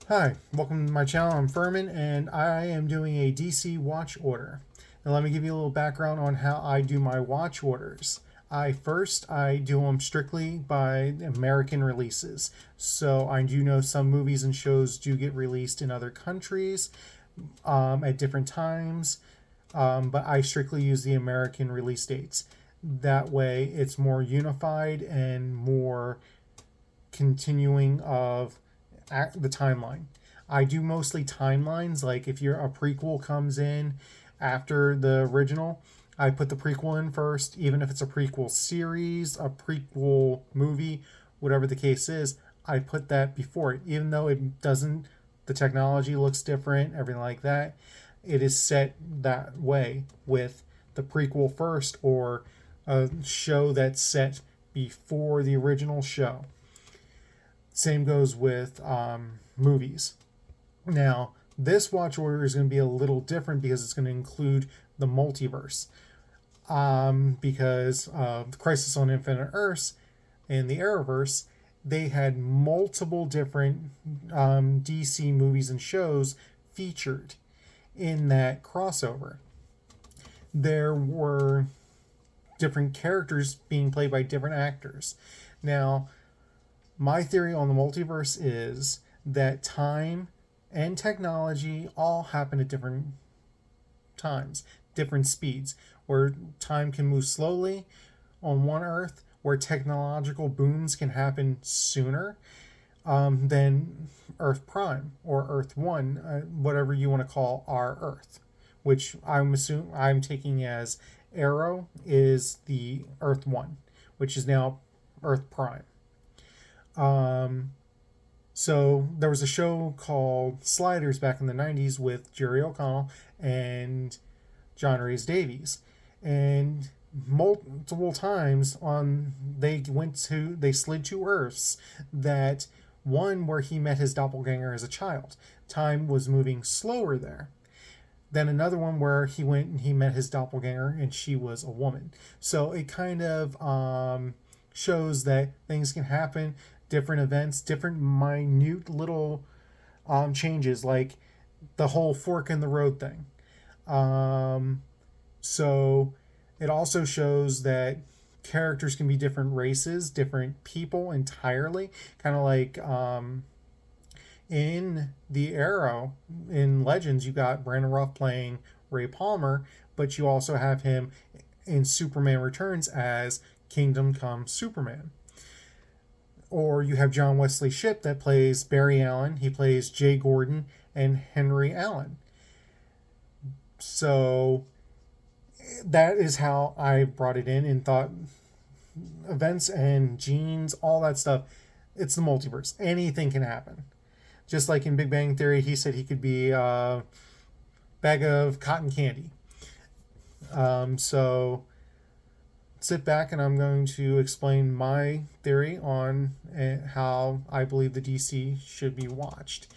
Hi, welcome to my channel. I'm Furman and I am doing a DC watch order. Now let me give you a little background on how I do my watch orders. I do them strictly by American releases. So I do know some movies and shows do get released in other countries at different times, but I strictly use the American release dates. That way it's more unified and more continuing of the timeline. I do mostly timelines, like if a prequel comes in after the original, I put the prequel in first, even if it's a prequel series, a prequel movie, whatever the case is, I put that before it. Even though it doesn't, the technology looks different, everything like that, it is set that way with the prequel first or a show that's set before the original show. Same goes with movies. Now, this watch order is going to be a little different because it's going to include the multiverse. Because of Crisis on Infinite Earths and the Arrowverse, they had multiple different DC movies and shows featured in that crossover. There were different characters being played by different actors. Now, my theory on the multiverse is that time and technology all happen at different times, different speeds, where time can move slowly on one Earth, where technological booms can happen sooner than Earth Prime or Earth One, whatever you want to call our Earth, which I'm taking as Arrow is the Earth One, which is now Earth Prime. So there was a show called Sliders back in the 90s with Jerry O'Connell and John Rhys Davies. And multiple times they slid to Earths that one where he met his doppelganger as a child. Time was moving slower there. Then another one where he went and he met his doppelganger and she was a woman. So it kind of shows that things can happen, different events, different minute little changes, like the whole fork in the road thing. So it also shows that characters can be different races, different people entirely, kind of like in the Arrow in Legends, you got Brandon Routh playing Ray Palmer, but you also have him in Superman Returns as Kingdom Come Superman. Or you have John Wesley Shipp that plays Barry Allen. He plays Jay Gordon and Henry Allen. So that is how I brought it in and thought events and genes, all that stuff, it's the multiverse. Anything can happen. Just like in Big Bang Theory, he said he could be a bag of cotton candy. So sit back and I'm going to explain my theory on how I believe the DC should be watched.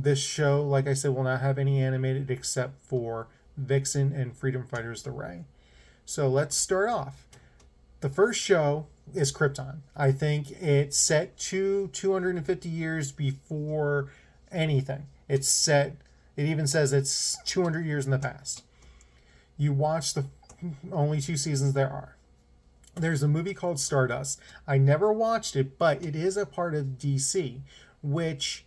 This show, like I said, will not have any animated except for Vixen and Freedom Fighters The Ray. So let's start off. The first show is Krypton. I think it's set to 250 years before anything. It even says it's 200 years in the past. You watch the only 2 seasons there are. There's a movie called Stardust. I never watched it, but it is a part of DC, which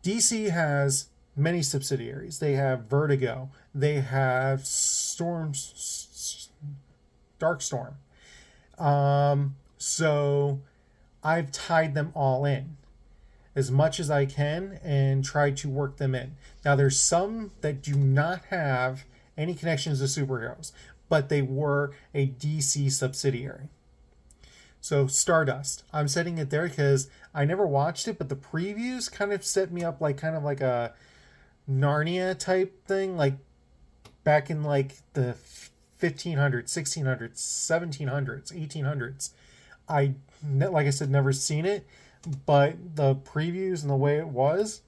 DC has many subsidiaries. They have Vertigo. They have Darkstorm. So I've tied them all in as much as I can and tried to work them in. Now there's some that do not have any connections to superheroes, but they were a DC subsidiary. So Stardust, I'm setting it there because I never watched it, but the previews kind of set me up like kind of like a Narnia type thing, like back in like the 1500s, 1600s, 1700s, 1800s. Like I said, never seen it, but the previews and the way it was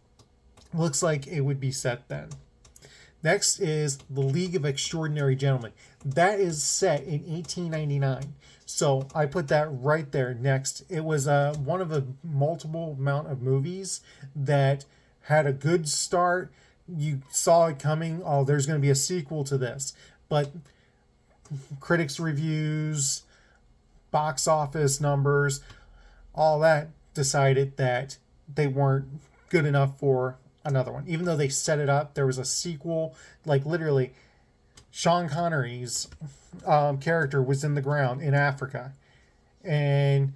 looks like it would be set then. Next is The League of Extraordinary Gentlemen. That is set in 1899. So I put that right there next. It was one of a multiple amount of movies that had a good start. You saw it coming. Oh, there's going to be a sequel to this. But critics' reviews, box office numbers, all that decided that they weren't good enough for another one. Even though they set it up, there was a sequel. Like literally, Sean Connery's character was in the ground in Africa, and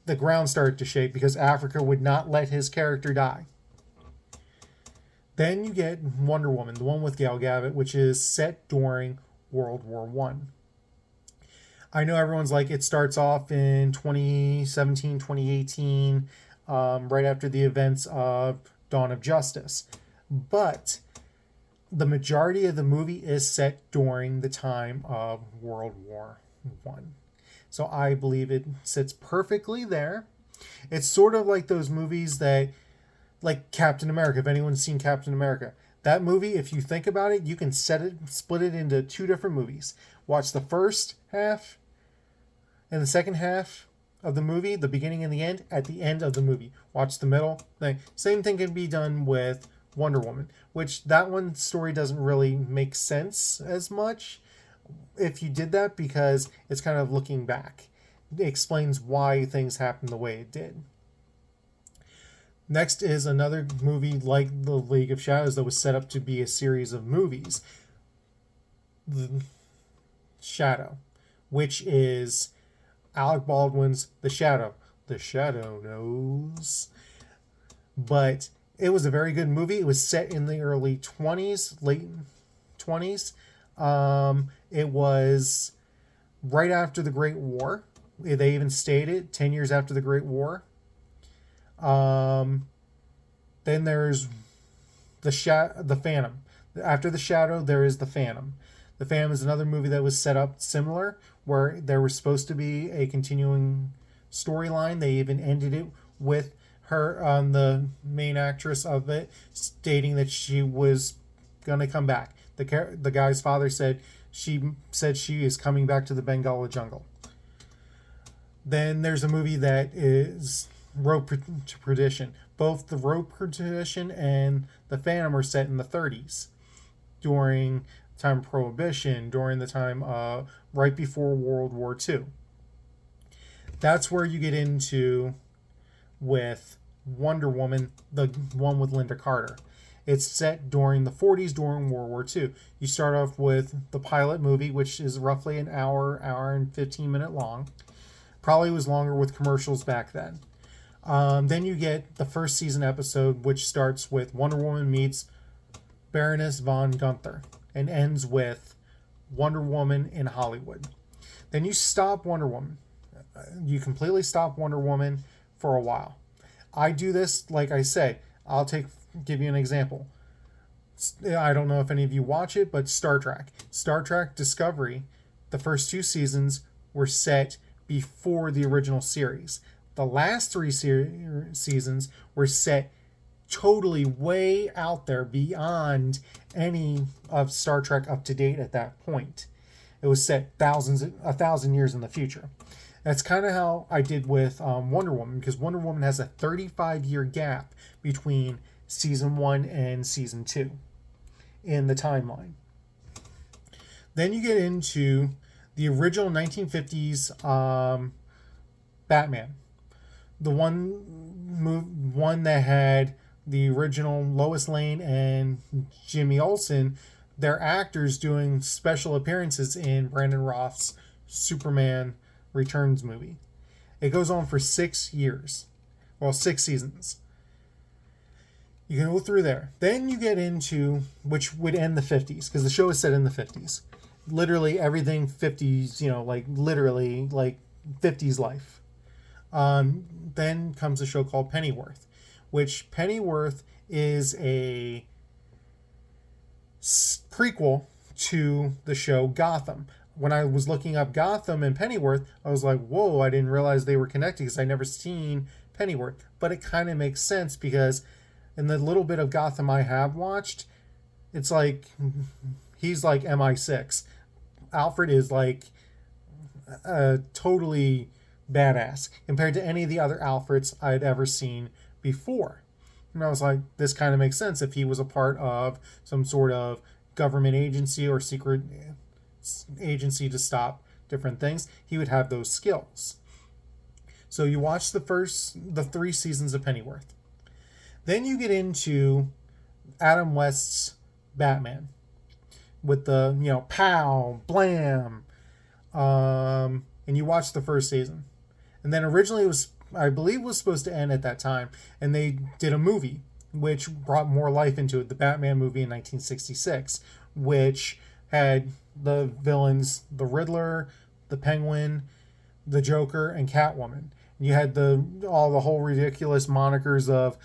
the ground started to shake because Africa would not let his character die. Then you get Wonder Woman, the one with Gal Gadot, which is set during World War One. I know everyone's like, it starts off in 2017, 2018, right after the events of Dawn of Justice. But the majority of the movie is set during the time of World War One. So I believe it sits perfectly there. It's sort of like those movies that, like Captain America, if anyone's seen Captain America. That movie, if you think about it, you can split it into two different movies. Watch the first half and the second half of the movie, the beginning and the end, at the end of the movie. Watch the middle. Same thing can be done with Wonder Woman, which that one story doesn't really make sense as much if you did that because it's kind of looking back. It explains why things happened the way it did. Next is another movie like The League of Shadows that was set up to be a series of movies. The Shadow, which is Alec Baldwin's The Shadow. The Shadow knows. But it was a very good movie. It was set in the early 20s, late 20s. It was right after the Great War. They even stated 10 years after the Great War. Then there's the Phantom. After The Shadow, there is The Phantom. The Phantom is another movie that was set up similar, where there was supposed to be a continuing storyline. They even ended it with her, the main actress of it, stating that she was going to come back. The guy's father said she is coming back to the Bengala jungle. Then there's a movie that is Road to Perdition. Both the Road to Perdition and the Phantom are set in the 30s, during time of Prohibition, during the time right before World War II. That's where you get into with Wonder Woman, the one with Linda Carter. It's set during the 40s, during World War II. You start off with the pilot movie, which is roughly an hour and 15-minute long. Probably was longer with commercials back then. Then you get the first season episode, which starts with Wonder Woman meets Baroness von Gunther and ends with Wonder Woman in Hollywood. Then you stop Wonder Woman. You completely stop Wonder Woman for a while. I do this, like I say, give you an example. I don't know if any of you watch it, but Star Trek. Star Trek Discovery, the first two seasons were set before the original series. The last three seasons were set totally way out there beyond any of Star Trek up to date at that point. It was set 1,000 years in the future. That's kind of how I did with Wonder Woman, because Wonder Woman has a 35-year gap between season 1 and season 2 in the timeline. Then you get into the original 1950s Batman. The one that had the original Lois Lane and Jimmy Olsen, they're actors doing special appearances in Brandon Roth's Superman Returns movie. It goes on for 6 years. Well, 6 seasons. You can go through there. Then you get into, which would end the 50s, because the show is set in the 50s. Literally everything 50s, literally 50s life. Then comes a show called Pennyworth, which Pennyworth is a prequel to the show Gotham. When I was looking up Gotham and Pennyworth, I was like, whoa, I didn't realize they were connected because I never seen Pennyworth. But it kind of makes sense because in the little bit of Gotham I have watched, it's like he's like MI6. Alfred is like totally badass compared to any of the other Alfreds I'd ever seen before. And I was like, this kind of makes sense. If he was a part of some sort of government agency or secret agency to stop different things, he would have those skills. So you watch the 3 seasons of Pennyworth. Then you get into Adam West's Batman with the, pow, blam, and you watch the first season. And then originally it was, I believe, was supposed to end at that time, and they did a movie which brought more life into it, the Batman movie in 1966, which had the villains, the Riddler, the Penguin, the Joker, and Catwoman. You had the whole ridiculous monikers of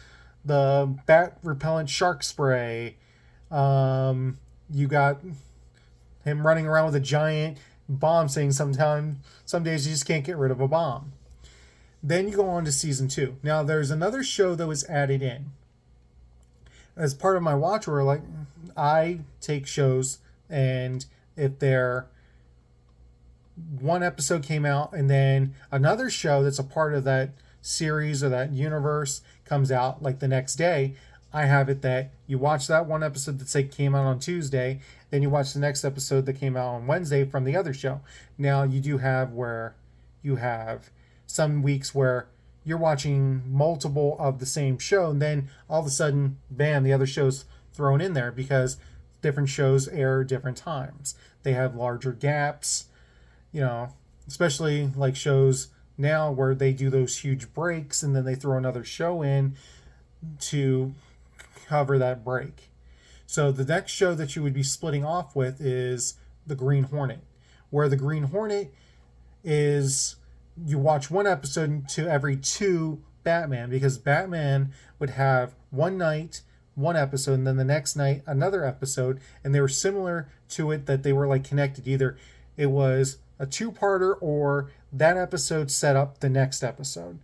the bat repellent shark spray. You got him running around with a giant bomb, saying some days you just can't get rid of a bomb. Then you go on to season 2. Now there's another show that was added in as part of my watch order. Like, I take shows, and if they're one episode came out and then another show that's a part of that series or that universe comes out like the next day, I have it that you watch that one episode that say came out on Tuesday, then you watch the next episode that came out on Wednesday from the other show. Now you do have where you have some weeks where you're watching multiple of the same show, and then all of a sudden, bam, the other show's thrown in there because different shows air different times. They have larger gaps, especially like shows now where they do those huge breaks and then they throw another show in to cover that break. So the next show that you would be splitting off with is the Green Hornet, where the Green Hornet is, you watch one episode to every 2 Batman, because Batman would have one night one episode and then the next night another episode, and they were similar to it that they were like connected. Either it was a 2-parter or that episode set up the next episode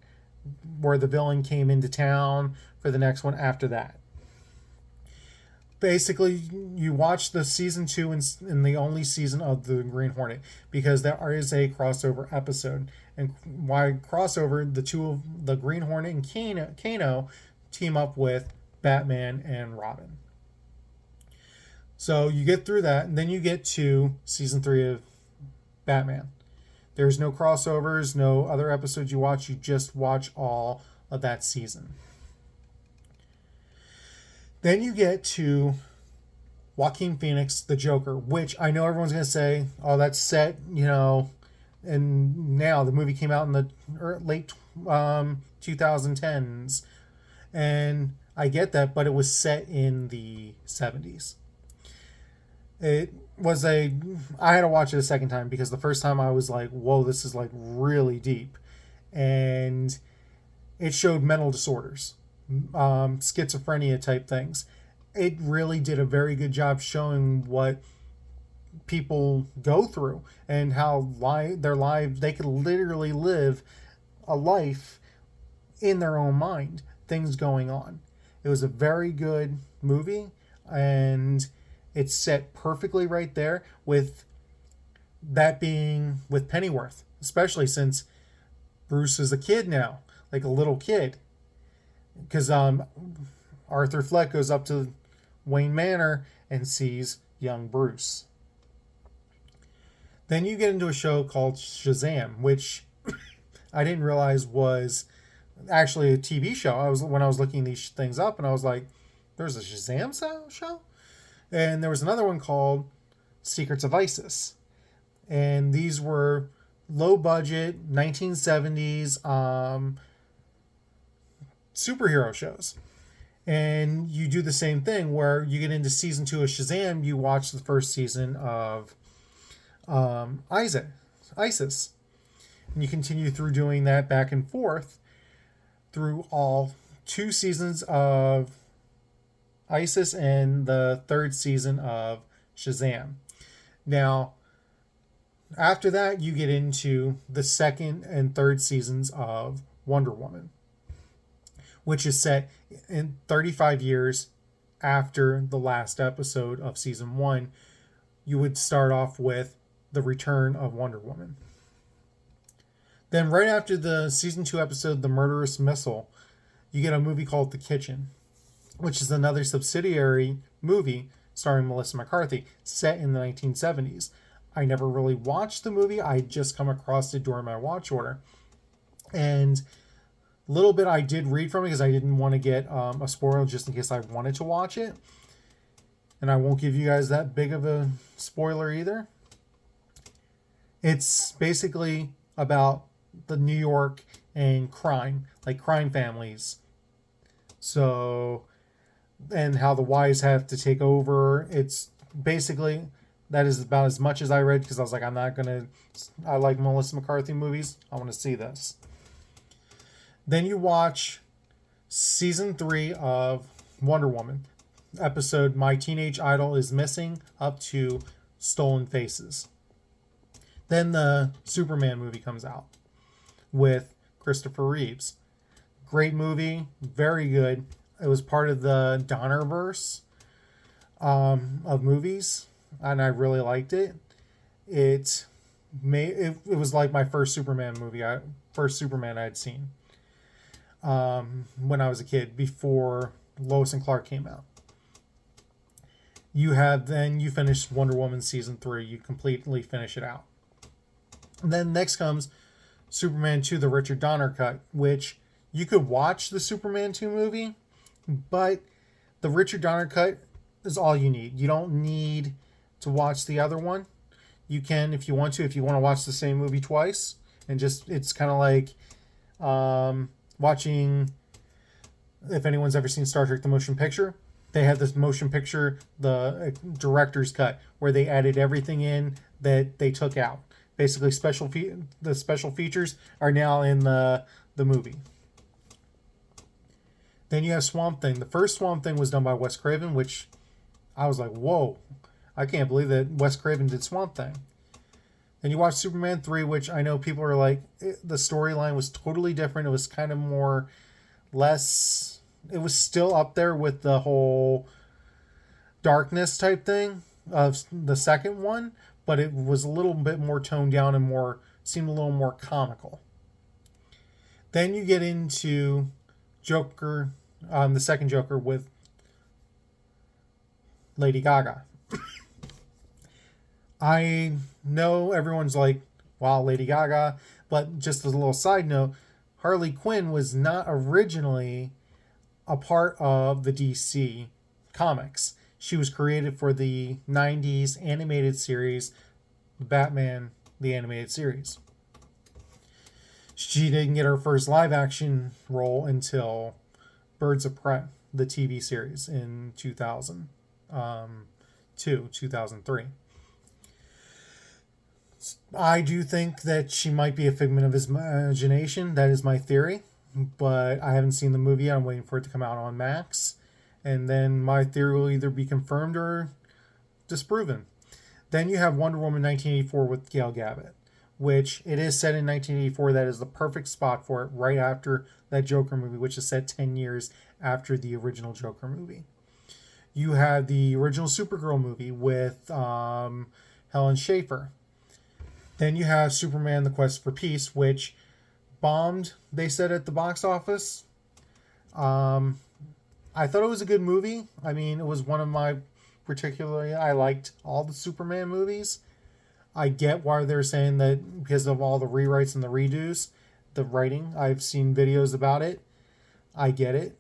where the villain came into town for the next one after that. Basically, you watch the season 2 in the only season of the Green Hornet because there is a crossover episode. And why crossover? The Green Hornet and Kano team up with Batman and Robin. So you get through that, and then you get to season 3 of Batman. There's no crossovers, no other episodes you watch. You just watch all of that season. Then you get to Joaquin Phoenix, the Joker, which I know everyone's going to say, oh, that's set, and now the movie came out in the late 2010s. And I get that, but it was set in the 70s. I had to watch it a second time because the first time I was like, whoa, this is like really deep. And it showed mental disorders, schizophrenia type things. It really did a very good job showing what people go through and how their lives, they could literally live a life in their own mind, things going on. It was a very good movie, and it's set perfectly right there with that being with Pennyworth, especially since Bruce is a kid now, like a little kid. Because Arthur Fleck goes up to Wayne Manor and sees young Bruce. Then you get into a show called Shazam, which I didn't realize was actually a TV show. When I was looking these things up, and I was like, there's a Shazam show? And there was another one called Secrets of Isis. And these were low budget 1970s superhero shows. And you do the same thing where you get into season 2 of Shazam, you watch the first season of ISIS. And you continue through doing that back and forth through all 2 seasons of ISIS and the 3rd season of Shazam. Now, after that, you get into the 2nd and 3rd seasons of Wonder Woman, which is set in 35 years after the last episode of season 1. You would start off with the return of Wonder Woman. Then right after the season 2 episode, The Murderous Missile, you get a movie called The Kitchen, which is another subsidiary movie starring Melissa McCarthy, set in the 1970s. I never really watched the movie. I just come across it during my watch order. And a little bit I did read from it because I didn't want to get a spoiler just in case I wanted to watch it. And I won't give you guys that big of a spoiler either. It's basically about the New York and crime, like crime families. So, and how the wives have to take over. It's basically, that is about as much as I read because I was like, I like Melissa McCarthy movies. I want to see this. Then you watch season 3 of Wonder Woman, episode My Teenage Idol is Missing, up to Stolen Faces. Then the Superman movie comes out with Christopher Reeves. Great movie, very good. It was part of the Donnerverse of movies, and I really liked it. It was like my first Superman movie, first Superman I'd seen when I was a kid, before Lois and Clark came out. You finish Wonder Woman season 3. You completely finish it out. And then next comes Superman 2, the Richard Donner cut, which you could watch the Superman 2 movie, but the Richard Donner cut is all you need. You don't need to watch the other one. You can, if you want to watch the same movie twice, and it's kind of like watching, if anyone's ever seen Star Trek the Motion Picture, they have this motion picture, the director's cut, where they added everything in that they took out. Basically, the special features are now in the movie. Then you have Swamp Thing. The first Swamp Thing was done by Wes Craven, which I was like, whoa, I can't believe that Wes Craven did Swamp Thing. Then you watch Superman 3, which I know people are like, the storyline was totally different. It was kind of it was still up there with the whole darkness type thing of the second one, but it was a little bit more toned down and seemed a little more comical. Then you get into Joker, the second Joker with Lady Gaga. I know everyone's like, wow, Lady Gaga, but just as a little side note, Harley Quinn was not originally a part of the DC comics. She was created for the 90s animated series, Batman, the animated series. She didn't get her first live action role until Birds of Prey, the TV series, in 2003. I do think that she might be a figment of his imagination. That is my theory. But I haven't seen the movie yet. I'm waiting for it to come out on Max. And then my theory will either be confirmed or disproven. Then you have Wonder Woman 1984 with Gail Gadot, which it is set in 1984. That is the perfect spot for it, right after that Joker movie, which is set 10 years after the original Joker movie. You have the original Supergirl movie with Helen Schafer. Then you have Superman, The Quest for Peace, which bombed, they said, at the box office. I thought it was a good movie. I mean, it was one of my I liked all the Superman movies. I get why they're saying that because of all the rewrites and the redos, the writing. I've seen videos about it. I get it.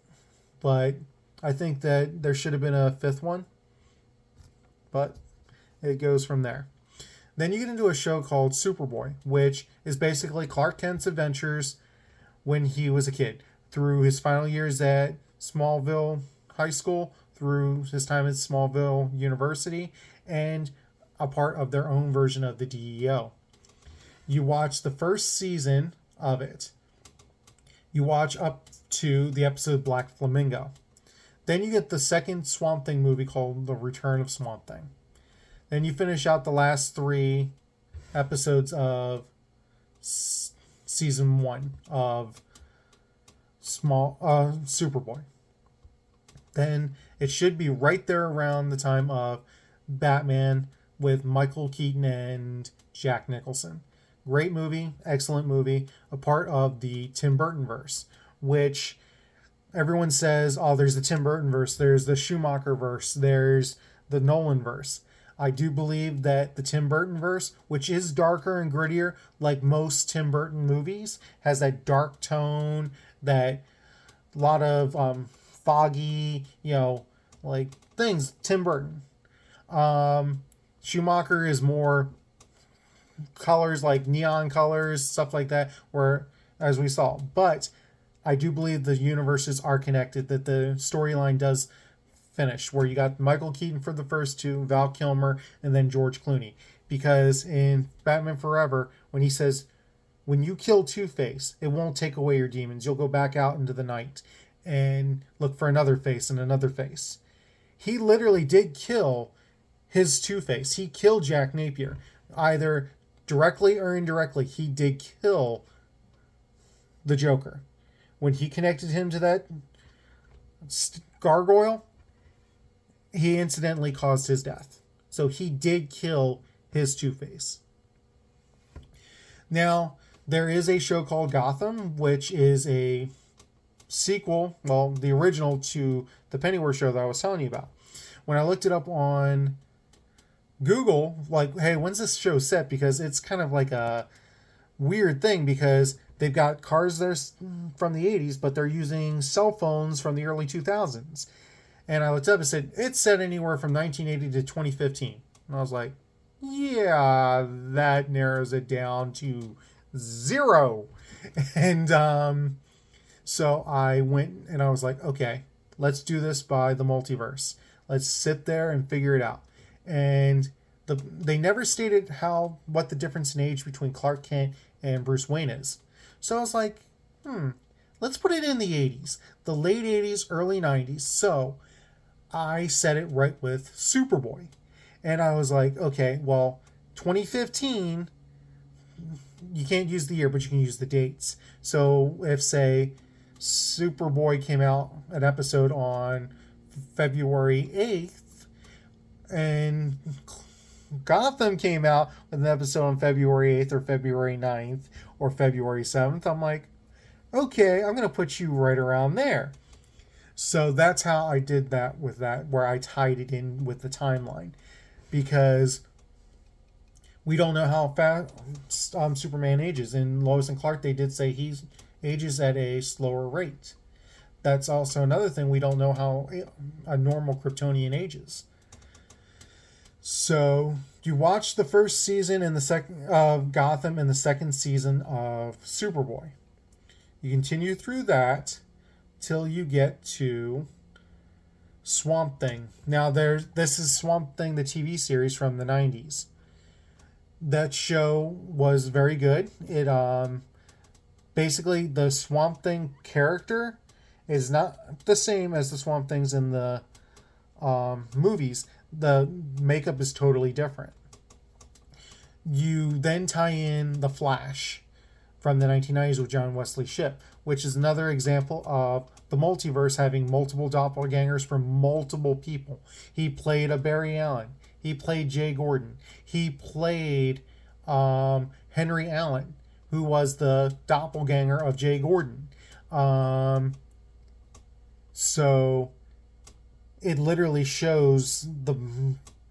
But I think that there should have been a fifth one. But it goes from there. Then you get into a show called Superboy, which is basically Clark Kent's adventures when he was a kid, through his final years at Smallville High School, through his time at Smallville University, and a part of their own version of the DEO. You watch the first season of it. You watch up to the episode Black Flamingo. Then you get the second Swamp Thing movie called The Return of Swamp Thing. Then you finish out the last 3 episodes of season 1 of Superboy. Then it should be right there around the time of Batman with Michael Keaton and Jack Nicholson. Great movie, excellent movie, a part of the Tim Burton verse, which everyone says, oh, there's the Tim Burton verse, there's the Schumacher verse, there's the Nolan verse. I do believe that the Tim Burton verse, which is darker and grittier, like most Tim Burton movies, has that dark tone, that lot of foggy, like things. Tim Burton. Schumacher is more colors, like neon colors, stuff like that, where as we saw. But I do believe the universes are connected, that the storyline does finish, where you got Michael Keaton for the first two, Val Kilmer, and then George Clooney. Because in Batman Forever, when he says, when you kill Two-Face, it won't take away your demons. You'll go back out into the night and look for another face and another face. He literally did kill his Two-Face. He killed Jack Napier. Either directly or indirectly, he did kill the Joker. When he connected him to that gargoyle, he incidentally caused his death. So he did kill his Two-Face. Now, there is a show called Gotham, which is a sequel, well, the original to the Pennyworth show that I was telling you about. When I looked it up on Google, like, hey, when's this show set? Because it's kind of like a weird thing, because they've got cars there from the 80s, but they're using cell phones from the early 2000s. And I looked up and said, it's set anywhere from 1980 to 2015. And I was like, yeah, that narrows it down to 0. And so I went and I was like, okay, let's do this by the multiverse. Let's sit there and figure it out. And they never stated what the difference in age between Clark Kent and Bruce Wayne is. So I was like, let's put it in the 80s, the late 80s, early 90s. So I set it right with Superboy. And I was like, okay, well, 2015, you can't use the year, but you can use the dates. So if, say, Superboy came out an episode on February 8th, and Gotham came out with an episode on February 8th or February 9th or February 7th, I'm like, okay, I'm going to put you right around there. So that's how I did that with that, where I tied it in with the timeline. Because we don't know how fast Superman ages. In Lois and Clark, they did say he ages at a slower rate. That's also another thing. We don't know how a normal Kryptonian ages. So you watch the first season and the second of Gotham and the second season of Superboy. You continue through that till you get to Swamp Thing. Now this is Swamp Thing, the TV series from the 90s. That show was very good. It basically, the Swamp Thing character is not the same as the Swamp Things in the movies. The makeup is totally different. You then tie in The Flash from the 1990s with John Wesley Shipp, which is another example of the multiverse having multiple doppelgangers from multiple people. He played a Barry Allen. He played Jay Gordon. He played Henry Allen, who was the doppelganger of Jay Gordon. So it literally shows the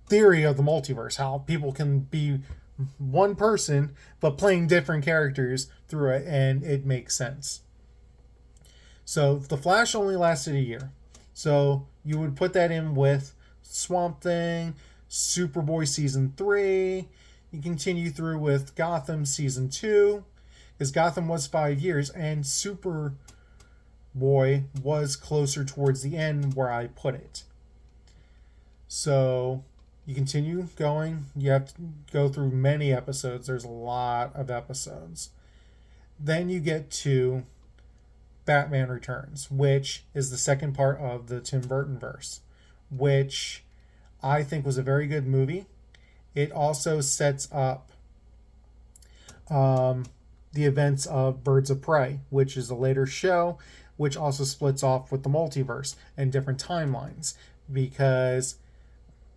theory of the multiverse, how people can be one person but playing different characters through it, and it makes sense. So The Flash only lasted a year. So you would put that in with Swamp Thing, Superboy Season 3. You continue through with Gotham Season 2, because Gotham was 5 years, and Superboy was closer towards the end where I put it. So you continue going. You have to go through many episodes. There's a lot of episodes. Then you get to Batman Returns, which is the second part of the Tim Burton verse, which I think was a very good movie. It also sets up the events of Birds of Prey, which is a later show, which also splits off with the multiverse and different timelines, because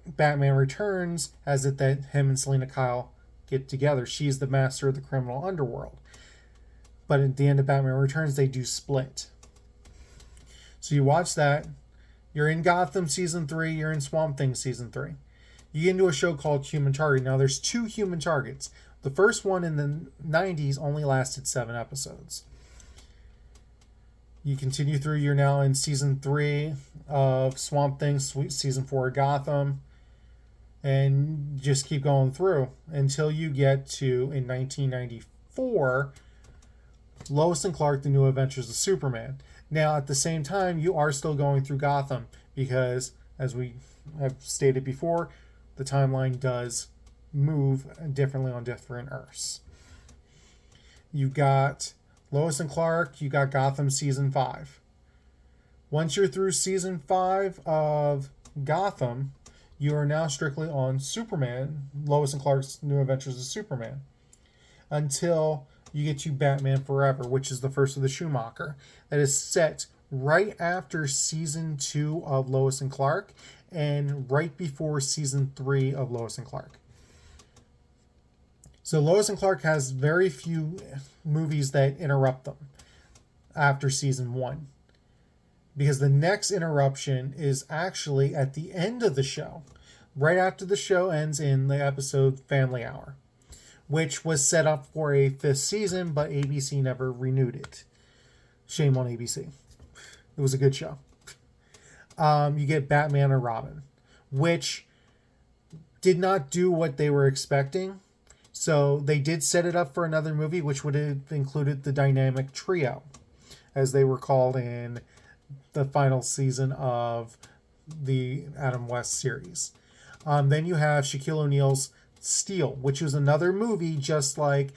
Batman Returns has it that him and Selena Kyle get together. She's the master of the criminal underworld. But at the end of Batman Returns, they do split. So you watch that. You're in Gotham Season 3. You're in Swamp Thing Season 3. You get into a show called Human Target. Now, there's 2 Human Targets. The first one in the 90s only lasted 7 episodes. You continue through. You're now in Season 3 of Swamp Thing, Season 4 of Gotham. And just keep going through until you get to, in 1994, Lois and Clark, The New Adventures of Superman. Now, at the same time, you are still going through Gotham because, as we have stated before, the timeline does move differently on different Earths. You got Lois and Clark, you got Gotham Season 5. Once you're through Season 5 of Gotham, you are now strictly on Superman, Lois and Clark's New Adventures of Superman, until you get to Batman Forever, which is the first of the Schumacher. That is set right after Season 2 of Lois and Clark and right before Season 3 of Lois and Clark. So Lois and Clark has very few movies that interrupt them after Season 1. Because the next interruption is actually at the end of the show, right after the show ends in the episode Family Hour, which was set up for a 5th season, but ABC never renewed it. Shame on ABC. It was a good show. You get Batman and Robin, which did not do what they were expecting. So they did set it up for another movie, which would have included the Dynamic Trio, as they were called in the final season of the Adam West series. Then you have Shaquille O'Neal's Steel, which was another movie just like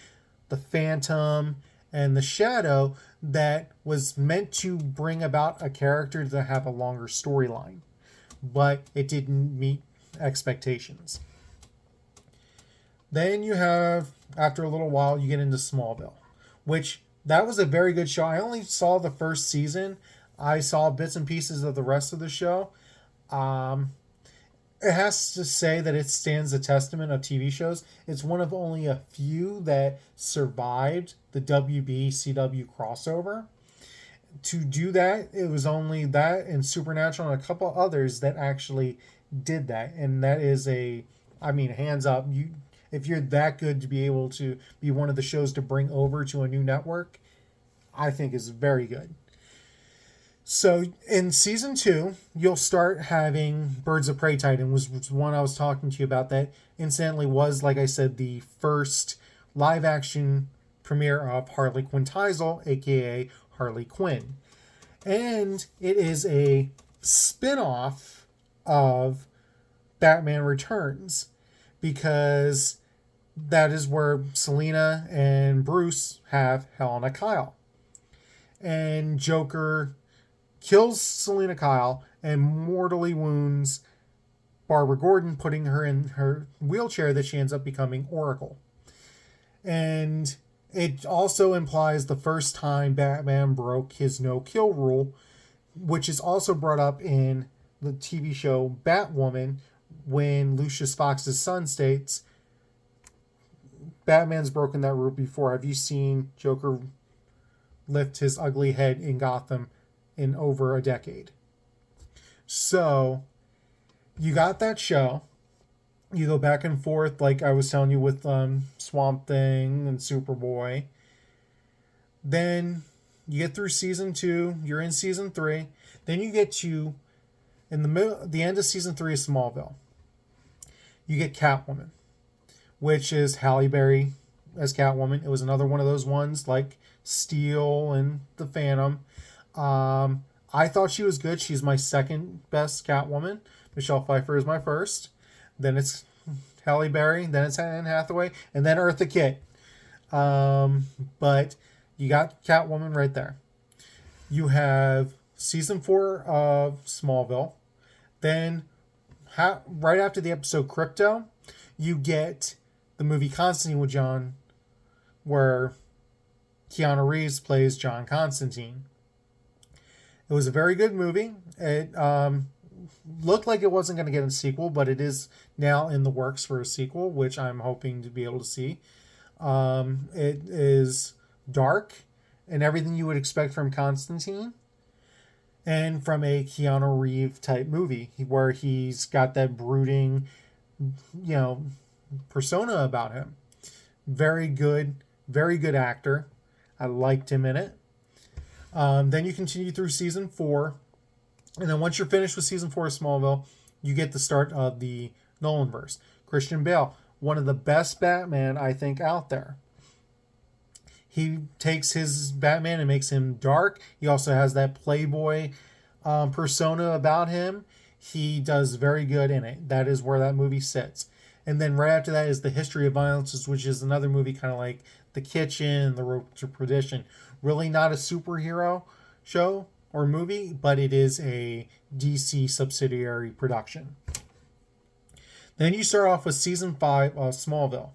The Phantom and The Shadow that was meant to bring about a character to have a longer storyline, but it didn't meet expectations. Then you have, after a little while, you get into Smallville, which that was a very good show. I only saw the first season. I saw bits and pieces of the rest of the show. It has to say that it stands a testament of TV shows. It's one of only a few that survived the WB-CW crossover. To do that, it was only that and Supernatural and a couple others that actually did that. And that is hands up. If you're that good to be able to be one of the shows to bring over to a new network, I think is very good. So in Season 2, you'll start having Birds of Prey Titan, was one I was talking to you about that incidentally was, like I said, the first live action premiere of Harley Quintizel, aka Harley Quinn. And it is a spin-off of Batman Returns, because that is where Selina and Bruce have Helena Kyle. And Joker kills Selina Kyle and mortally wounds Barbara Gordon, putting her in her wheelchair that she ends up becoming Oracle. And it also implies the first time Batman broke his no-kill rule, which is also brought up in the TV show Batwoman, when Lucius Fox's son states, Batman's broken that rule before. Have you seen Joker lift his ugly head in Gotham in over a decade? So you got that show. You go back and forth, like I was telling you, with Swamp Thing and Superboy. Then you get through Season 2. You're in Season 3. Then you get to, in the end of Season 3 of Smallville, you get Catwoman, which is Halle Berry as Catwoman. It was another one of those ones like Steel and The Phantom. I thought she was good. She's my second best Catwoman. Michelle Pfeiffer is my first. Then it's Halle Berry. Then it's Anne Hathaway. And then Eartha Kitt. But you got Catwoman right there. You have Season 4 of Smallville. Then right after the episode Crypto, you get the movie Constantine with John, where Keanu Reeves plays John Constantine. It was a very good movie. It looked like it wasn't going to get a sequel, but it is now in the works for a sequel, which I'm hoping to be able to see. It is dark and everything you would expect from Constantine and from a Keanu Reeves type movie where he's got that brooding, persona about him. Very good actor. I liked him in it. Then you continue through season 4. And then once you're finished with season 4 of Smallville, you get the start of the Nolanverse. Christian Bale, one of the best Batman, I think, out there. He takes his Batman and makes him dark. He also has that playboy persona about him. He does very good in it. That is where that movie sits. And then right after that is The History of Violence, which is another movie kind of like The Kitchen, The Road to Perdition. Really not a superhero show or movie, but it is a DC subsidiary production. Then you start off with season 5 of Smallville.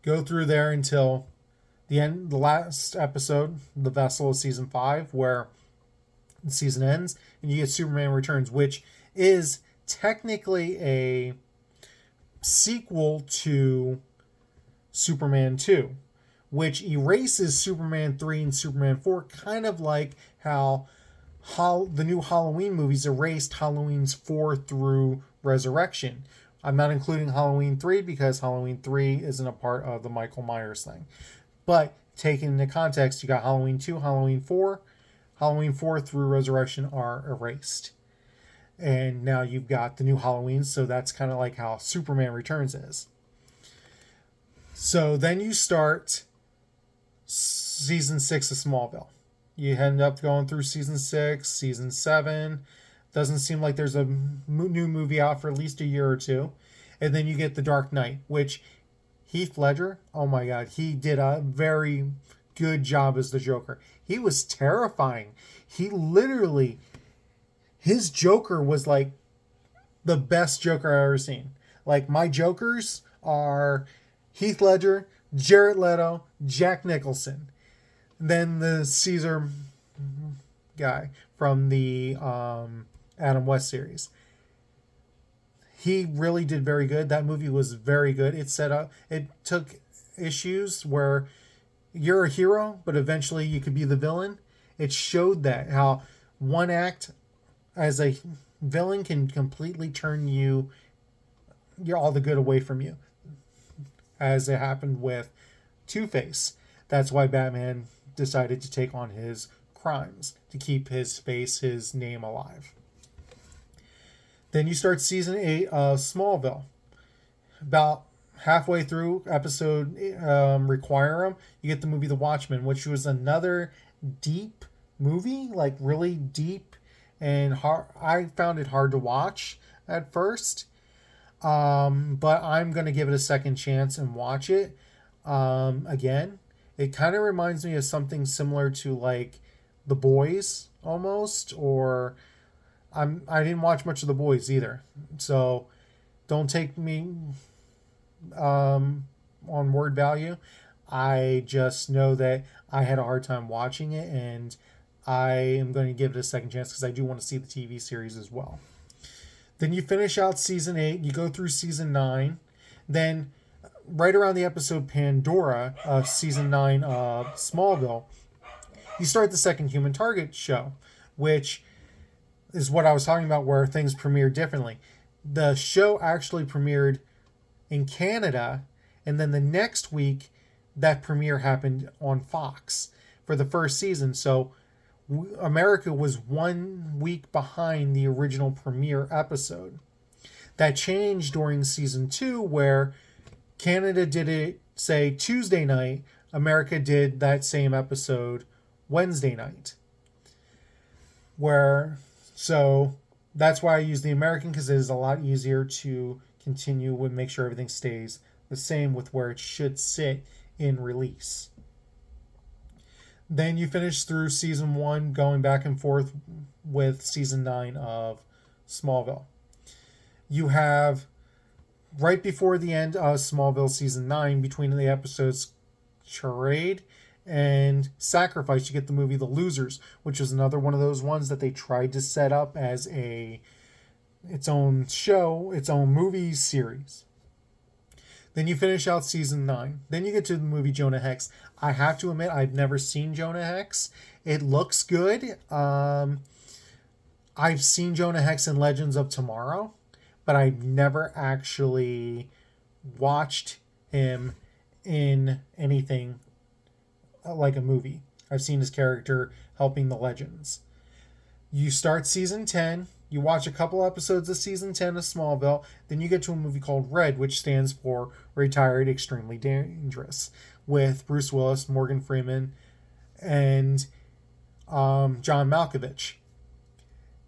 Go through there until the last episode, The Vessel, of season 5, where the season ends, and you get Superman Returns, which is technically a sequel to Superman 2, which erases Superman 3 and Superman 4, kind of like how the new Halloween movies erased Halloween's 4 through Resurrection. I'm not including Halloween 3 because Halloween 3 isn't a part of the Michael Myers thing. But taking into context, you got Halloween 2, Halloween 4. Halloween 4 through Resurrection are erased. And now you've got the new Halloween, so that's kind of like how Superman Returns is. So then you start season 6 of Smallville. You end up going through season 6, season 7. Doesn't seem like there's a new movie out for at least a year or two. And then you get The Dark Knight, which Heath Ledger, oh my God, he did a very good job as the Joker. He was terrifying. He literally, his Joker was like the best Joker I've ever seen. Like, my Jokers are Heath Ledger, Jared Leto, Jack Nicholson. Then the Caesar guy from the Adam West series. He really did very good. That movie was very good. It took issues where you're a hero, but eventually you could be the villain. It showed that how one act as a villain can completely turn all the good away from you, as it happened with Two-Face. That's why Batman decided to take on his crimes, to keep his face, his name alive. Then you start season 8 of Smallville. About halfway through episode Requiem, you get the movie The Watchmen, which was another deep movie, like really deep and hard. I found it hard to watch at first, but I'm going to give it a second chance and watch it again. It kind of reminds me of something similar to like The Boys almost, or I didn't watch much of The Boys either, so don't take me on word value. I just know that I had a hard time watching it, and I am going to give it a second chance because I do want to see the TV series as well. Then you finish out season 8, you go through season 9, then right around the episode Pandora of season 9 of Smallville, you start the second Human Target show, which is what I was talking about where things premiere differently. The show actually premiered in Canada, and then the next week that premiere happened on Fox for the first season. So America was 1 week behind the original premiere episode. That changed during season 2, where Canada did it, say, Tuesday night. America did that same episode Wednesday night. So that's why I use the American, because it is a lot easier to continue and make sure everything stays the same with where it should sit in release. Then you finish through season 1, going back and forth with season 9 of Smallville. You have, right before the end of Smallville season 9, between the episodes Charade and Sacrifice, you get the movie The Losers, which is another one of those ones that they tried to set up as a its own show, its own movie series. Then you finish out season 9. Then you get to the movie Jonah Hex. I have to admit, I've never seen Jonah Hex. It looks good. I've seen Jonah Hex in Legends of Tomorrow, but I've never actually watched him in anything like a movie. I've seen his character helping the Legends. You start season 10. You watch a couple episodes of season 10 of Smallville. Then you get to a movie called Red, which stands for Retired Extremely Dangerous, with Bruce Willis, Morgan Freeman, and John Malkovich.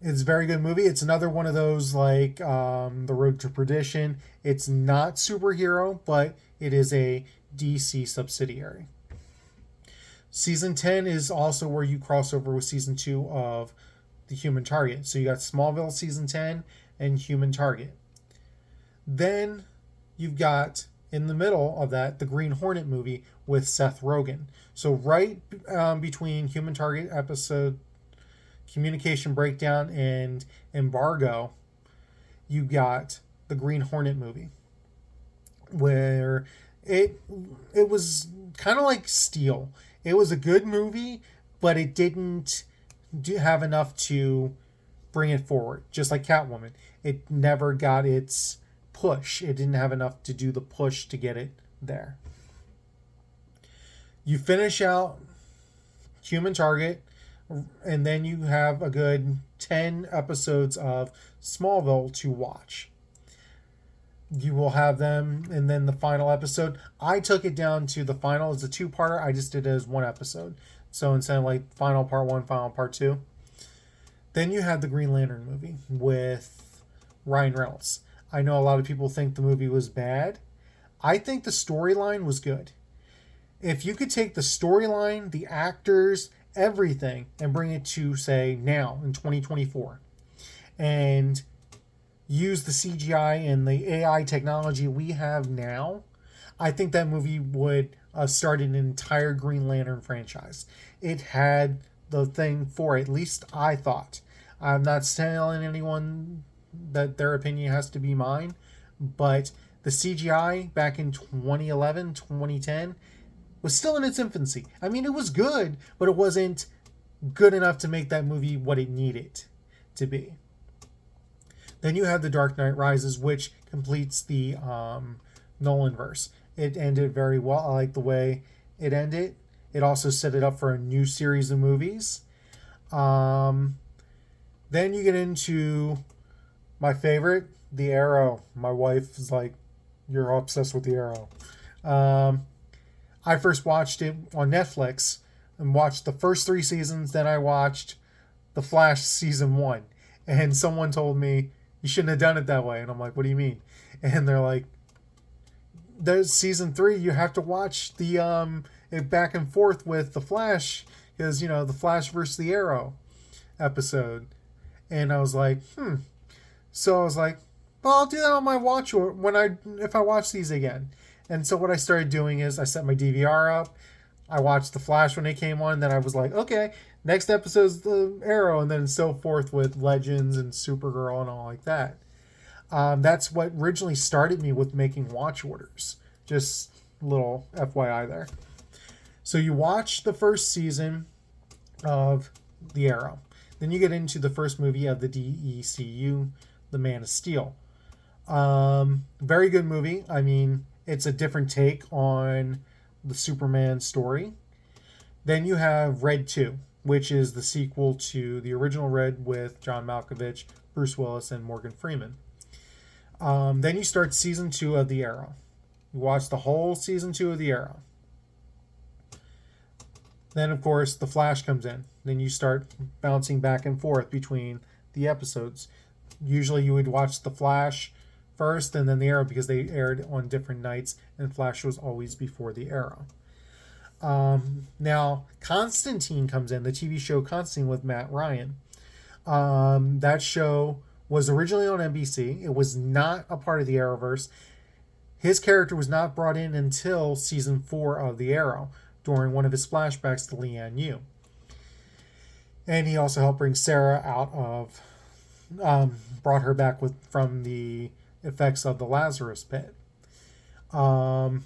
It's a very good movie. It's another one of those like The Road to Perdition. It's not superhero, but it is a DC subsidiary. Season 10 is also where you cross over with season 2 of The Human Target. So you got Smallville season 10 and Human Target. Then you've got, in the middle of that, the Green Hornet movie with Seth Rogen. So right between Human Target episode Communication Breakdown and Embargo, you got the Green Hornet movie, where it was kind of like Steel. It was a good movie, but it didn't have enough to bring it forward. Just like Catwoman, it never got its push. It didn't have enough to do the push to get it there. You finish out Human Target, and then you have a good 10 episodes of Smallville to watch. You will have them, and then the final episode. I took it down to the final as a 2-parter. I just did it as one episode. So instead of like final part 1, final part 2. Then you have the Green Lantern movie with Ryan Reynolds. I know a lot of people think the movie was bad. I think the storyline was good. If you could take the storyline, the actors, everything, and bring it to, say, now in 2024, and use the CGI and the AI technology we have now, I think that movie would start an entire Green Lantern franchise. It had the thing for it, at least I thought. I'm not telling anyone that their opinion has to be mine, but the CGI back in 2011, 2010 was still in its infancy. I mean, it was good, but it wasn't good enough to make that movie what it needed to be. Then you have The Dark Knight Rises, which completes the Nolanverse. It ended very well. I like the way it ended. It also set it up for a new series of movies. Then you get into my favorite, The Arrow. My wife is like, you're obsessed with The Arrow. I first watched it on Netflix and watched the first 3 seasons. Then I watched The Flash season 1. And someone told me, you shouldn't have done it that way. And I'm like, what do you mean? And they're like, there's season 3. You have to watch the it back and forth with The Flash. Because, you know, The Flash versus The Arrow episode. And I was like, So I was like, well, I'll do that on my watch or if I watch these again. And so what I started doing is I set my DVR up. I watched The Flash when it came on. And then I was like, okay, next episode's The Arrow. And then so forth with Legends and Supergirl and all like that. That's what originally started me with making watch orders. Just a little FYI there. So you watch the first season of The Arrow. Then you get into the first movie of the DECU, The Man of Steel. Very good movie. I mean, it's a different take on the Superman story. Then you have Red 2, which is the sequel to the original Red with John Malkovich, Bruce Willis, and Morgan Freeman. Then you start season 2 of The Arrow. You watch the whole season 2 of The Arrow. Then, of course, The Flash comes in. Then you start bouncing back and forth between the episodes. Usually you would watch The Flash first and then The Arrow because they aired on different nights, and Flash was always before The Arrow. Now, Constantine comes in, the TV show Constantine with Matt Ryan. That show was originally on NBC. It was not a part of the Arrowverse. His character was not brought in until season 4 of The Arrow, during one of his flashbacks to Leanne Yu. And he also helped bring Sarah out of brought her back from the effects of the Lazarus pit. You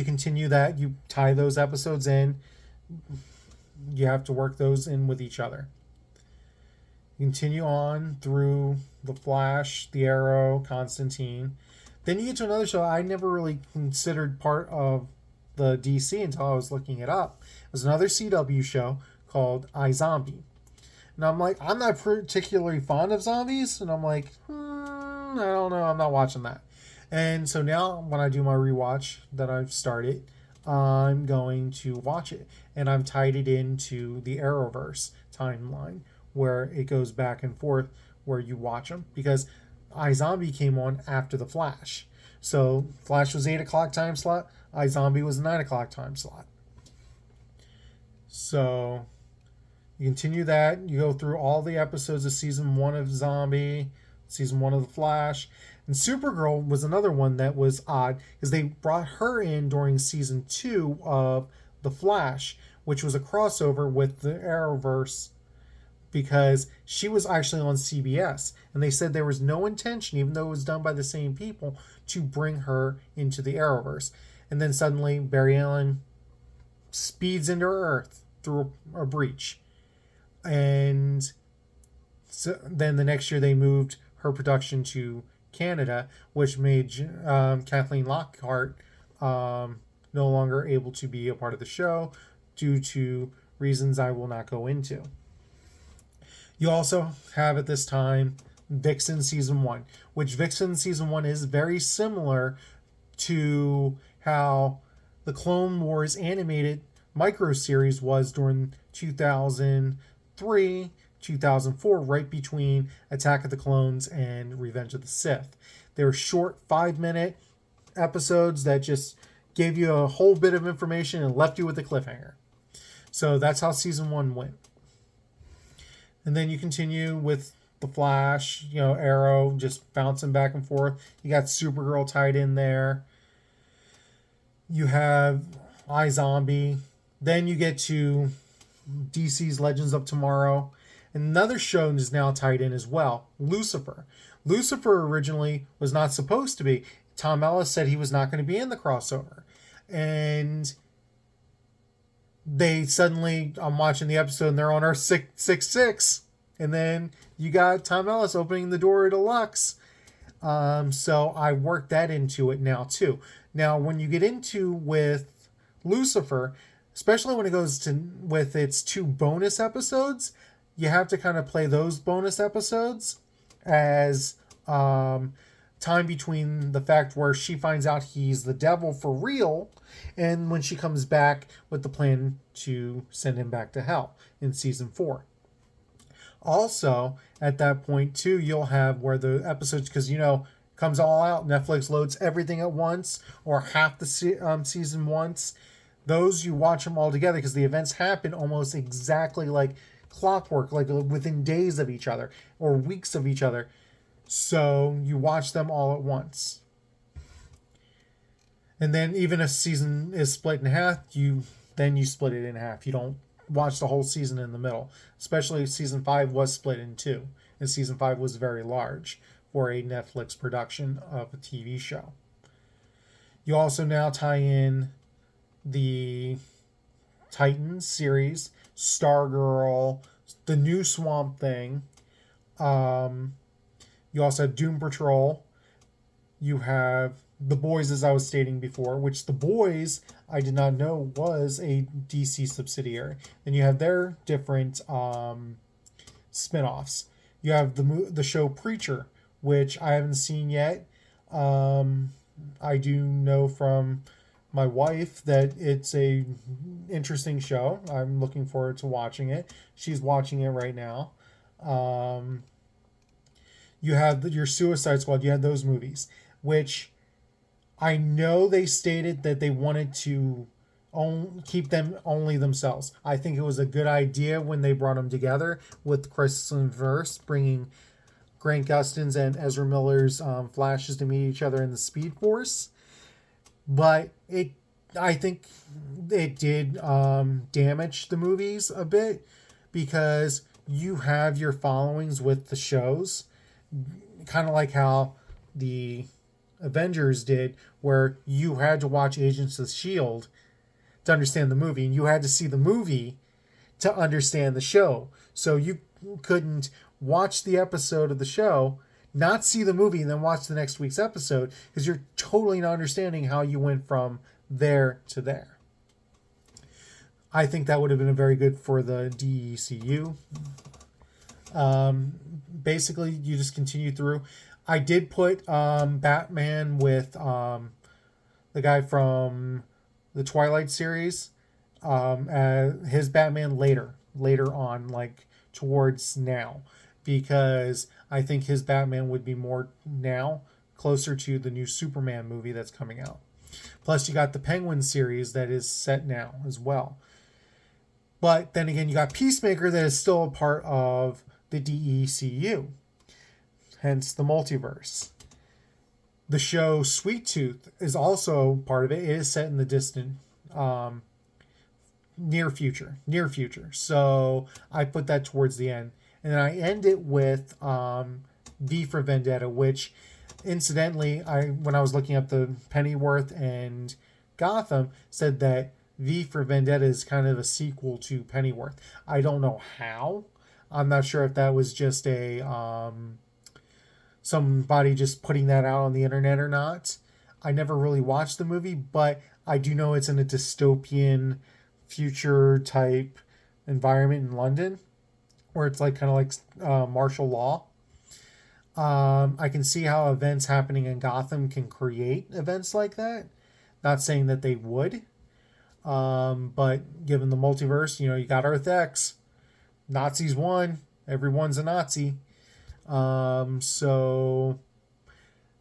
continue that. You tie those episodes in. You have to work those in with each other. You continue on through The Flash, The Arrow, Constantine. Then you get to another show I never really considered part of the DC until I was looking it up. It was another CW show called iZombie. And I'm like, I'm not particularly fond of zombies. And I'm like, I don't know. I'm not watching that. And so now when I do my rewatch that I've started, I'm going to watch it. And I've tied it into the Arrowverse timeline where it goes back and forth where you watch them. Because iZombie came on after The Flash. So Flash was 8 o'clock time slot. iZombie was 9 o'clock time slot. So you continue that. You go through all the episodes of season 1 of Zombie, season 1 of The Flash. And Supergirl was another one that was odd because they brought her in during season 2 of The Flash, which was a crossover with the Arrowverse because she was actually on CBS. And they said there was no intention, even though it was done by the same people, to bring her into the Arrowverse. And then suddenly Barry Allen speeds into Earth through a breach. And so then the next year they moved her production to Canada, which made Kathleen Lockhart no longer able to be a part of the show due to reasons I will not go into. You also have at this time Vixen Season 1, which Vixen Season 1 is very similar to how the Clone Wars animated micro series was during 2003, 2004, right between Attack of the Clones and Revenge of the Sith. They were short 5-minute episodes that just gave you a whole bit of information and left you with a cliffhanger. So that's how Season 1 went. And then you continue with The Flash, Arrow, just bouncing back and forth. You got Supergirl tied in there. You have iZombie. Then you get to DC's Legends of Tomorrow. Another show is now tied in as well, Lucifer. Lucifer originally was not supposed to be. Tom Ellis said he was not going to be in the crossover. And they suddenly, I'm watching the episode and they're on Earth 666. And then you got Tom Ellis opening the door to Lux. So I worked that into it now too. Now, when you get into with Lucifer, especially when it goes to with its 2 bonus episodes, you have to kind of play those bonus episodes as time between the fact where she finds out he's the devil for real and when she comes back with the plan to send him back to hell in season 4. Also, at that point too, you'll have where the episodes, because comes all out, Netflix loads everything at once or half the season once. Those you watch them all together because the events happen almost exactly like clockwork, like within days of each other or weeks of each other. So you watch them all at once. And then even if season is split in half, you split it in half. You don't watch the whole season in the middle. Especially if season 5 was split in 2. And season 5 was very large for a Netflix production of a TV show. You also now tie in the Titans series, Stargirl, the new Swamp Thing. You also have Doom Patrol. You have The Boys, as I was stating before, which The Boys, I did not know was a DC subsidiary. Then you have their different spin-offs. You have the show Preacher, which I haven't seen yet. I do know from my wife that it's a interesting show. I'm looking forward to watching it. She's watching it right now. You have your Suicide Squad. You have those movies, which I know they stated that they wanted to keep them only themselves. I think it was a good idea when they brought them together with Crisis Universe, bringing Grant Gustin's and Ezra Miller's Flashes to meet each other in the Speed Force. But I think it did damage the movies a bit because you have your followings with the shows, kind of like how the Avengers did, where you had to watch Agents of S.H.I.E.L.D. to understand the movie, and you had to see the movie to understand the show. So you couldn't watch the episode of the show, not see the movie, and then watch the next week's episode, because you're totally not understanding how you went from there to there. I think that would have been very good for the DECU. Basically, you just continue through. I did put Batman with the guy from the Twilight series, his Batman later on, like towards now, because I think his Batman would be more now, closer to the new Superman movie that's coming out. Plus, you got the Penguin series that is set now as well. But then again, you got Peacemaker that is still a part of the DECU, hence the multiverse. The show Sweet Tooth is also part of it. It is set in the distant near future. So I put that towards the end. And then I end it with V for Vendetta, which incidentally, when I was looking up the Pennyworth and Gotham, said that V for Vendetta is kind of a sequel to Pennyworth. I don't know how. I'm not sure if that was just a somebody just putting that out on the internet or not. I never really watched the movie, but I do know it's in a dystopian future type environment in London, where it's like kind of like martial law. I can see how events happening in Gotham can create events like that. Not saying that they would. But given the multiverse, you got Earth X. Nazis won. Everyone's a Nazi. So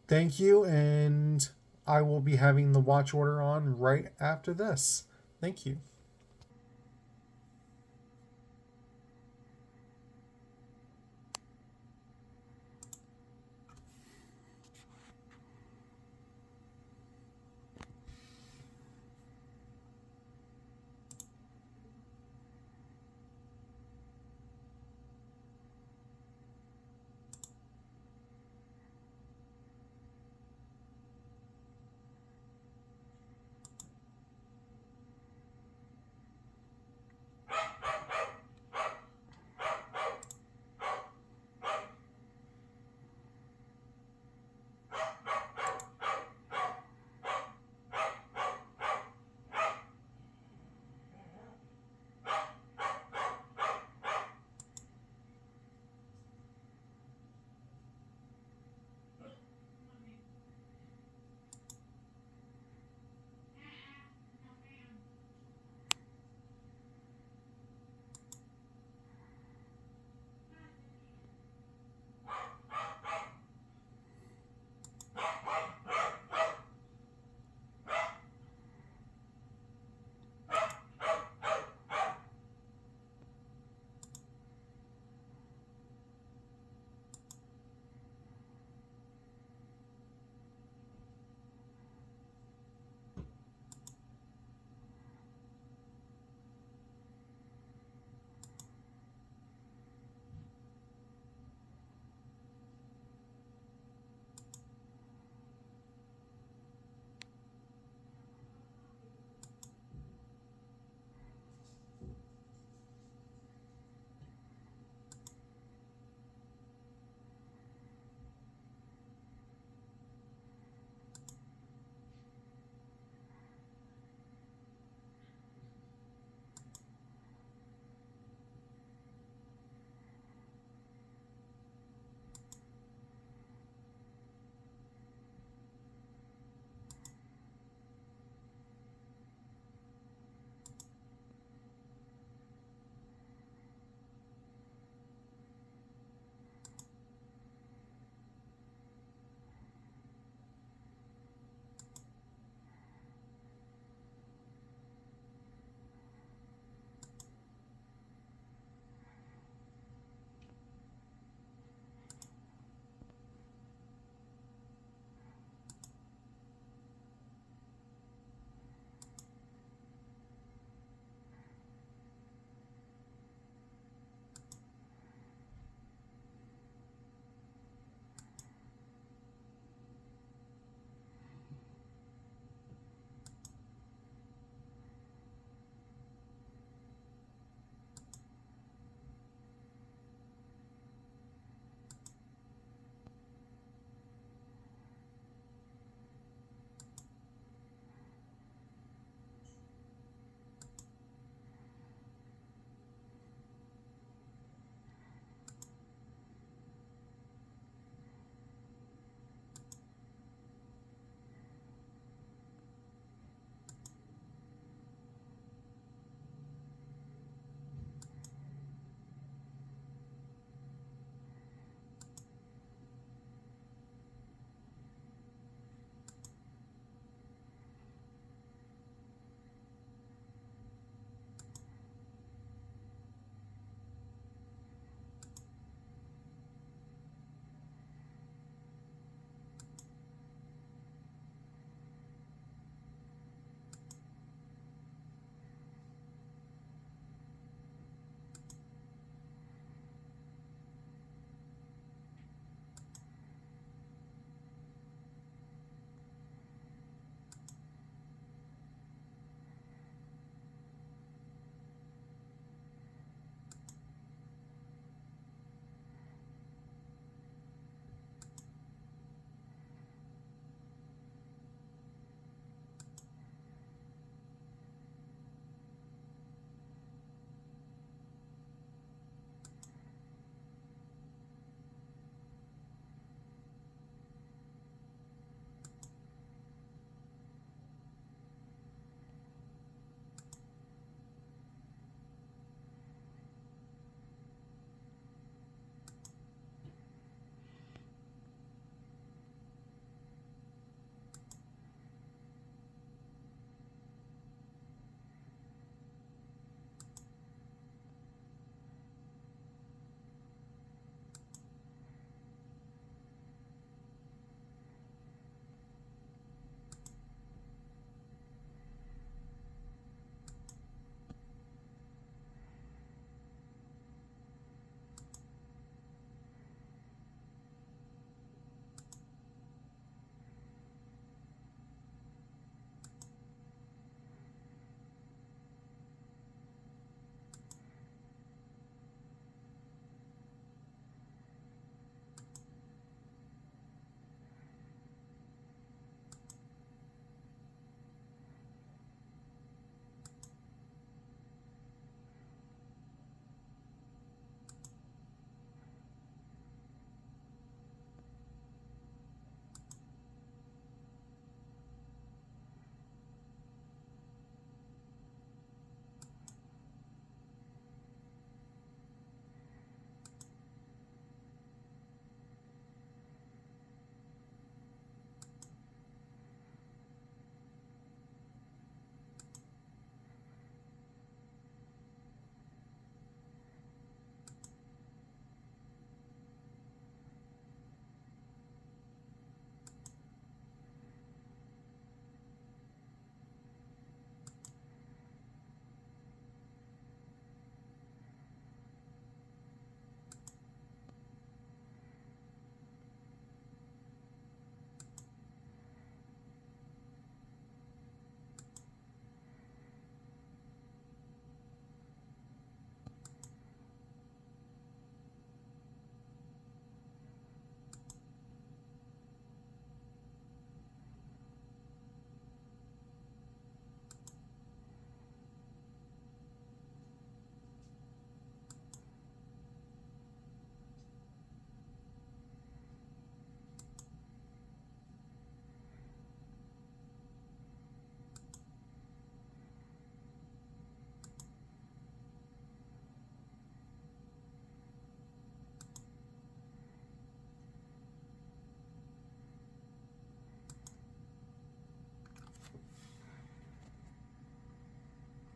thank you, and I will be having the watch order on right after this. Thank you.